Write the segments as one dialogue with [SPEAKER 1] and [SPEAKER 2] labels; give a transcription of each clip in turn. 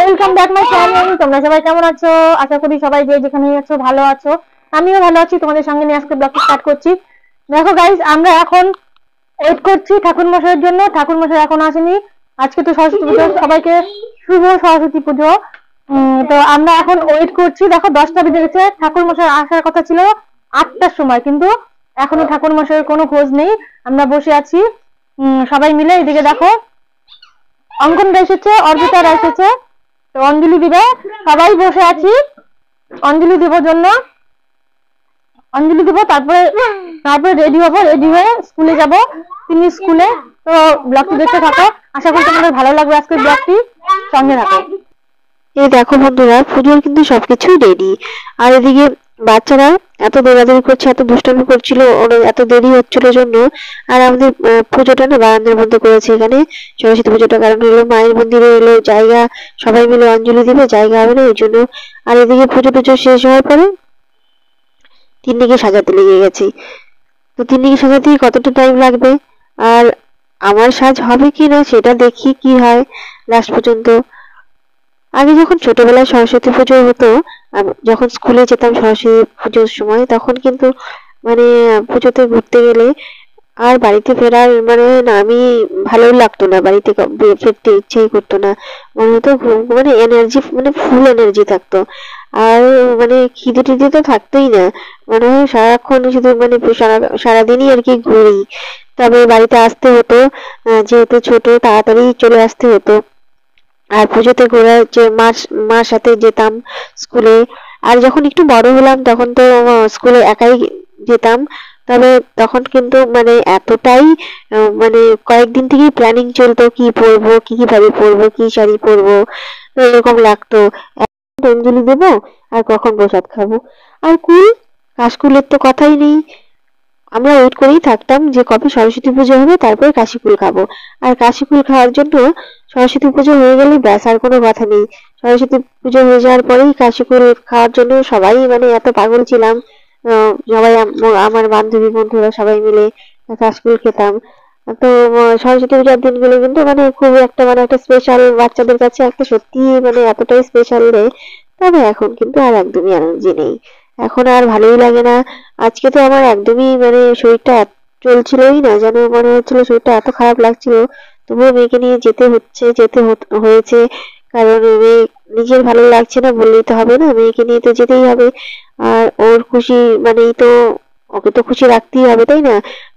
[SPEAKER 1] Welcome back my channel. তোমরা সবাই কেমন আছো? আশা করি সবাই যে যেখানে আছো ভালো আছো। আমিও ভালো আছি। তোমাদের সঙ্গে নিয়ে আজকে ব্লগটি স্টার্ট করছি। দেখো গাইস, আমরা এখন ওয়েট করছি ঠাকুর মশাইয়ের জন্য। ঠাকুর মশাই এখন আসেনি। আজকে তো সরস্বতী পুজো, সবাইকে শুভ সরস্বতী পুজো। তো আমরা এখন ওয়েট করছি। দেখো 10টা বেজে গেছে। ঠাকুর মশাই আসার কথা ছিল 8টার সময়, কিন্তু এখনো ঠাকুর মশাইয়ের কোনো খোঁজ নেই। আমরা বসে আছি সবাই মিলে। এদিকে দেখো অঙ্কনরা এসেছে, অর্পিতারা এসেছে, তো অঞ্জলি দিবে। সবাই বসে আছি অঞ্জলি দিব জন্য। অঞ্জলি দিব, তারপরে রেডি হবো। রেডি হয়ে স্কুলে যাব, তিনি স্কুলে। তো ব্লগটি দেখতে থাকো, আশা করি তোমাদের ভালো লাগবে আজকের ব্লগটি। সঙ্গে থাকো।
[SPEAKER 2] এই দেখো বন্ধুরা, পুজোর কিন্তু সবকিছু রেডি। আর এদিকে বাচ্চারা এত দৌড়াদৌড়ি করছে, এত দুষ্টামি করছিল, এত দেরি হচ্ছিল জন্য। আর আমাদের পুজোটা না বারান্দার মধ্যে করেছে এখানে, সরস্বতী পুজোটা। কারণ হলো মায়ের মন্দিরে এলো জায়গা, সবাই মিলে অঞ্জলি দিবে, জায়গা হবে না এই জন্য। আর এদিকে পুজো টুজো শেষ হওয়ার পরে তিন্নিকে সাজাতে লেগে গেছি। তো তিন্নিকে সাজাতে কতটা টাইম লাগবে আর আমার সাজ হবে কি না সেটা দেখি কি হয় লাস্ট পর্যন্ত। আগে যখন ছোটবেলায় সরস্বতী পুজো হতো, যখন স্কুলে যেতাম সরস্বতী পুজোর সময়, তখন কিন্তু মানে পুজোতে ঘুরতে গেলে আর বাড়িতে ফেরার না, আমি ভালোই লাগতো না, বাড়িতে ফিরতে ইচ্ছেই করতো না। মনে হতো এনার্জি, ফুল এনার্জি থাকতো। আর খিদে টিদে তো থাকতোই না, মনে হয় সারাক্ষণ শুধু সারাদিনই আর কি ঘুরি। তবে বাড়িতে আসতে হতো, যেহেতু ছোট, তাড়াতাড়ি চলে আসতে হতো। আর পুজোতে ঘোরার যে মার সাথে যেতাম স্কুলে। আর যখন একটু বড় হলাম তখন তো স্কুলে একাই যেতাম। তবে তখন কিন্তু এতটাই কয়েকদিন থেকেই প্ল্যানিং চলতো, কি পরবো, কি ভাবে পরবো, কি শাড়ি পরবো, তো এরকম লাগতো। অঞ্জলি দেবো আর কখন প্রসাদ খাবো। আর কাশকুলের তো কথাই নেই। আমরা ওয়েট করেই থাকতাম যে কবে সরস্বতী পুজো হবে, তারপরে কাশিকুল খাবো। আর কাশিকুল খাওয়ার জন্য সরস্বতী পুজো হয়ে গেলে ব্যাস, আর কোনো কথা নেই। সরস্বতী পুজো হয়ে যাওয়ার পরেই কাশিকুল খাওয়ার জন্য সবাই এত পাগল ছিলাম। সবাই আমার বান্ধবী বন্ধুরা সবাই মিলে কাশিকুল খেতাম। তো সরস্বতী পূজার দিনগুলো কিন্তু খুব একটা একটা স্পেশাল, বাচ্চাদের কাছে একটা সত্যি এতটাই স্পেশাল ডে। তবে এখন কিন্তু আর একদমই এনার্জি নেই, এখন আর ভালোই লাগে না। আজকে তো আমার একদমই শরীরটা চলছিলই না, যেন মনে হচ্ছিল শরীরটা এত খারাপ লাগছিল। তবুও মেয়েকে নিয়ে যেতে হয়েছে, কারণ মেয়ে নিজের ভালো লাগছে না বললেই তো হবে না, মেয়েকে নিয়ে তো যেতেই হবে। আর ওর খুশি তো ওকে তো খুশি রাখতেই হবে, তাই না?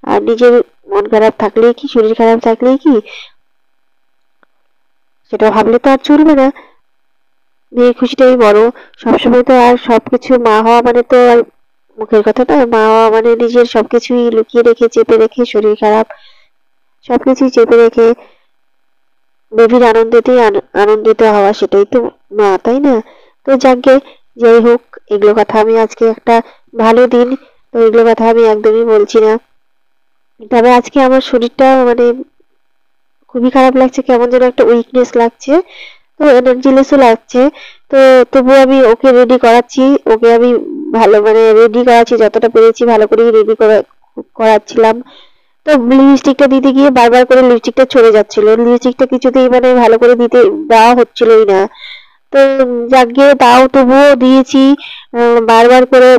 [SPEAKER 2] আর নিজের মন খারাপ থাকলেই কি, শরীর খারাপ থাকলেই কি, সেটা ভাবলে তো আর চলবে না। মেয়ের খুশিটাই বড় সবসময়। তো আর সবকিছু মা হওয়া তো আর মুখের কথা নয়। মা হওয়া নিজের সবকিছুই লুকিয়ে রেখে, চেপে রেখে, শরীর খারাপ সবকিছুই চেপে রেখে বেবির আনন্দেতেই আনন্দিত হওয়া, সেটাই তো মা, তাই না? তো যাকে যাই হোক, এগুলো কথা আমি আজকে একটা ভালো দিন, তো এগুলো কথা আমি একদমই বলছি না। তবে আজকে আমার শরীরটা খুবই খারাপ লাগছে, কেমন যেন একটা উইকনেস লাগছে, তো এনার্জিলেসও লাগছে। তো তবু আমি ওকে রেডি করাচ্ছি, ওকে আমি ভালো রেডি করাচ্ছি, যতটা পেরেছি ভালো করেই রেডি করাচ্ছিলাম। তো লিপস্টিকটা দিতে গিয়ে বারবার করে লিপস্টিকটা ছড়ে যাচ্ছিল, লিপস্টিকটা কিছুতেই ভালো করে দিতে দেওয়া হচ্ছিলই না। তো যাকে তাও তবুও দিয়েছি, বারবার করে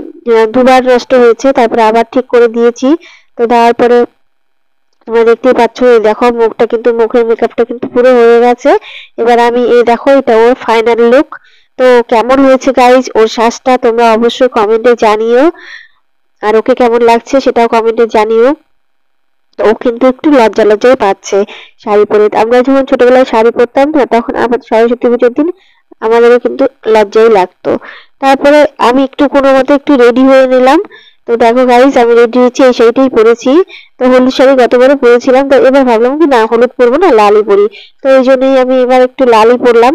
[SPEAKER 2] 2বার নষ্ট হয়েছে, তারপরে আবার ঠিক করে দিয়েছি। তো দেওয়ার পরে তোমরা দেখতেই পাচ্ছ, দেখো মুখটা কিন্তু, মুখের মেকআপটা কিন্তু পুরো হয়ে গেছে। এবার আমি দেখো, এটা ওর ফাইনাল লুক। তো কেমন হয়েছে গাইজ ওর সাজটা, তোমরা অবশ্যই কমেন্টে জানিও। আর ওকে কেমন লাগছে সেটাও কমেন্টে জানিও। ও কিন্তু একটু লজ্জাই পাচ্ছে শাড়ি পরে। আমরা যখন ছোটবেলায় শাড়ি পরতাম না, তখন আমাদের সরস্বতী পুজোর দিন আমাদেরও কিন্তু লজ্জাই লাগতো। তারপরে আমি কোনো মতে একটু রেডি হয়ে নিলাম। তো দেখো গাইজ, আমি রেডি হয়েছি, এই শাড়িটাই পরেছি। তো হলুদ শাড়ি গতবারে পরেছিলাম, তো এবার ভাবলাম কি না, হলুদ পরবো না, লালই পরি। তো এই জন্যই আমি এবার একটু লালই পরলাম,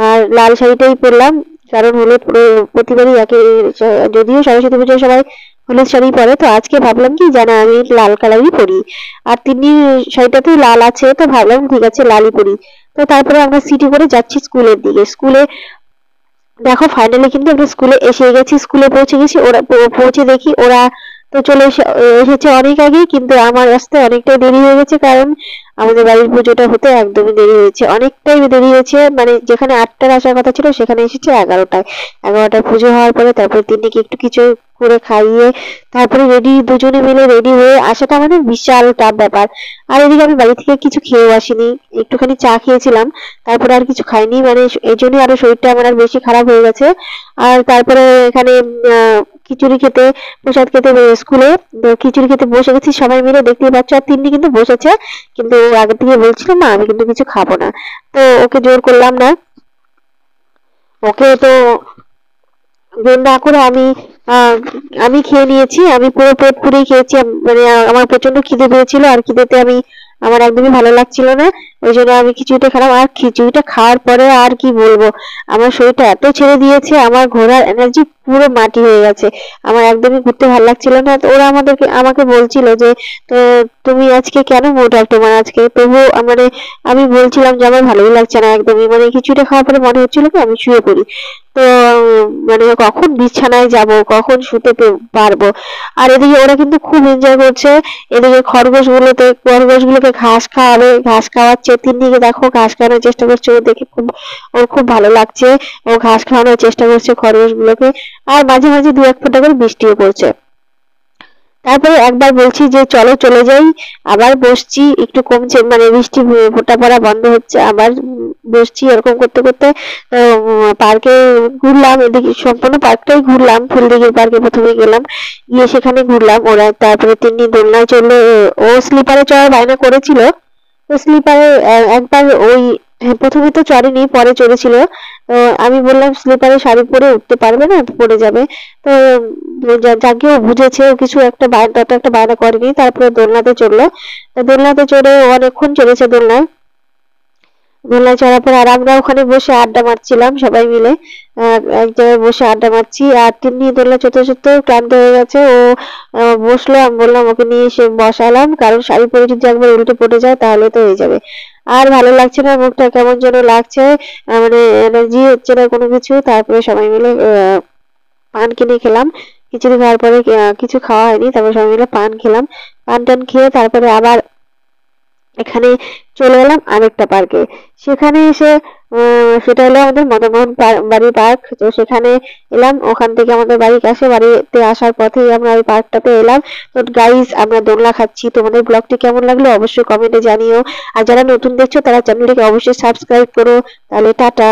[SPEAKER 2] আর লাল শাড়িটাই পরলাম। কারণ হলুদ প্রতিবারই যদিও সরস্বতী পুজোয় সবাই হলুদ শাড়ি পরে, তো আজকে ভাবলাম কি জানা, আমি লাল কালারই পরি। আর তিনি শাড়িটাতেই লাল আছে, তো ভাবলাম ঠিক আছে লালই পরি। তো তারপরে আমরা সিটি করে যাচ্ছি স্কুলের দিকে। স্কুলে দেখো ফাইনালি কিন্তু আমরা স্কুলে এসে গেছি, স্কুলে পৌঁছে গেছি। ওরা পৌঁছে দেখি ওরা তো চলে এসেছে অনেক আগেই, কিন্তু আমার আসতে অনেকটা দেরি হয়ে গেছে, কারণ আমাদের বাড়ির পুজোটা হতে একদমই দেরি হয়েছে, অনেকটাই দেরি হয়েছে। মানে যেখানে 8টার আসার কথা ছিল সেখানে এসেছে 11টায়। 11টায় পুজো হওয়ার পরে তারপরে তিন্নিকে একটু কিছু করে খাইয়ে তারপরে দুজনে মিলে রেডি হয়ে আসাটা আমাদের বিশাল টাফ ব্যাপার। আর এদিকে আমি বাড়ি থেকে কিছু খেয়েও আসিনি, একটুখানি চা খেয়েছিলাম, তারপরে আর কিছু খাইনি। মানে এই জন্যই আরো শরীরটা আমার আর বেশি খারাপ হয়ে গেছে। আর তারপরে এখানে খিচুড়ি খেতে, প্রসাদ খেতে স্কুলে খিচুড়ি খেতে বসে গেছি সবাই মিলে, দেখতেই পাচ্ছ। আর তিন্নি কিন্তু বসেছে, কিন্তু আগে থেকে বলছিল না আমি কিন্তু কিছু খাবো না, তো ওকে জোর করলাম না। ওকে তো জোর না করে আমি খেয়ে নিয়েছি, আমি পুরো পেট পুরেই খেয়েছি। মানে আমার প্রচন্ড খিদে পেয়েছিল, আর খিদেতে আমার একদমই ভালো লাগছিল না, ওই জন্য আমি খিচুড়িটা খেলাম। আর খিচুড়িটা খাওয়ার পরে আর কি বলবো, আমার শরীরটা এত ছেড়ে দিয়েছে, আমার ঘোরার এনার্জি পুরো মাটি হয়ে গেছে, আমার একদমই ঘুরতে ভালো লাগছিল না। তো ওরা আমাকে বলছিল যে তো তুমি আজকে কেন মুড অফ তোমার আজকে, তবু মানে আমি বলছিলাম যে আমার ভালোই লাগছে না একদমই। মানে খিচুড়িটা খাওয়ার পরে মনে হচ্ছিল কি আমি শুয়ে পড়ি। তো মানে কখন বিছানায় যাব, কখন শুতে পারবো। আর এদিকে ওরা কিন্তু খুব এনজয় করছে, এদিকে খরগোশগুলোকে ঘাস খাওয়াবে, ঘাস খাওয়াচ্ছে। তিন্নিকে দেখো ঘাস খাওয়ানোর চেষ্টা করছে, ও দেখে ওর খুব ভালো লাগছে, ও ঘাস খাওয়ানোর চেষ্টা করছে খরগোশগুলোকে। আর মাঝে মাঝে 2-1 ফোঁটা করে বৃষ্টিও পড়ছে। তারপরে একবার বলছি যে চলো চলে যাই, আবার বসছি, একটু কমছে, মানে বৃষ্টি ফোঁটা পড়া বন্ধ হচ্ছে, আবার বসছি। এরকম করতে করতে পার্কে ঘুরলাম, এদিকে সম্পূর্ণ পার্কটাই ঘুরলাম। ফুলদিঘির পার্কে প্রথমে গেলাম, গিয়ে সেখানে ঘুরলাম। ওরা তারপরে তিন্নি দোলনায় চললো, ও স্লিপারে চড়ার বায়না করেছিল। তো স্লিপারে একবার ওই প্রথমে তো চড়েনি, পরে চড়েছিল। তো আমি বললাম স্লিপারে শাড়ি পরে উঠতে পারবে না, পড়ে যাবে। তো যাকে ও বুঝেছে, ও কিছু একটা বায়না করেনি। তারপরে দোলনাতে চড়লো, দোলনাতে চড়ে অনেকক্ষণ চড়েছে দোলনায় চড়ার পর। আর আমরা ওখানে বসে আড্ডা মারছিলাম সবাই মিলে, এক জায়গায় বসে আড্ডা মারছি। আর তিন্নি দোলনা চড়তে চড়তে ক্লান্ত হয়ে গেছে, ও বসলো। আমি বললাম ওকে নিয়ে এসে বসালাম, কারণ শাড়ি পরে যদি একবার উল্টে পড়ে যায় তাহলে তো হয়ে যাবে। আর ভালো লাগছে না, মুখটা কেমন যেন লাগছে, মানে এনার্জি হচ্ছে না কোনো কিছু। তারপরে সবাই মিলে পান কিনে খেলাম। খিচুড়ি খাওয়ার পরে কিছু খাওয়া হয়নি, তারপরে সবাই মিলে পান খেলাম। পান টান খেয়ে তারপরে আবার এখানে চলে এলাম আরেকটা পার্কে। সেখানে এসে সেটা হলো আমাদের মদনমোহন বাড়ি পার্ক। তো সেখানে এলাম, ওখান থেকে আমাদের বাড়ির কাছে, বাড়িতে আসার পথেই আমরা ওই পার্কটাতে এলাম। তো গাইস আমরা দোলনা খাচ্ছি। তোমাদের ব্লগটি কেমন লাগলো অবশ্যই কমেন্টে জানিও। আর যারা নতুন দেখছো তারা চ্যানেলটিকে অবশ্যই সাবস্ক্রাইব করো। তাহলে টাটা।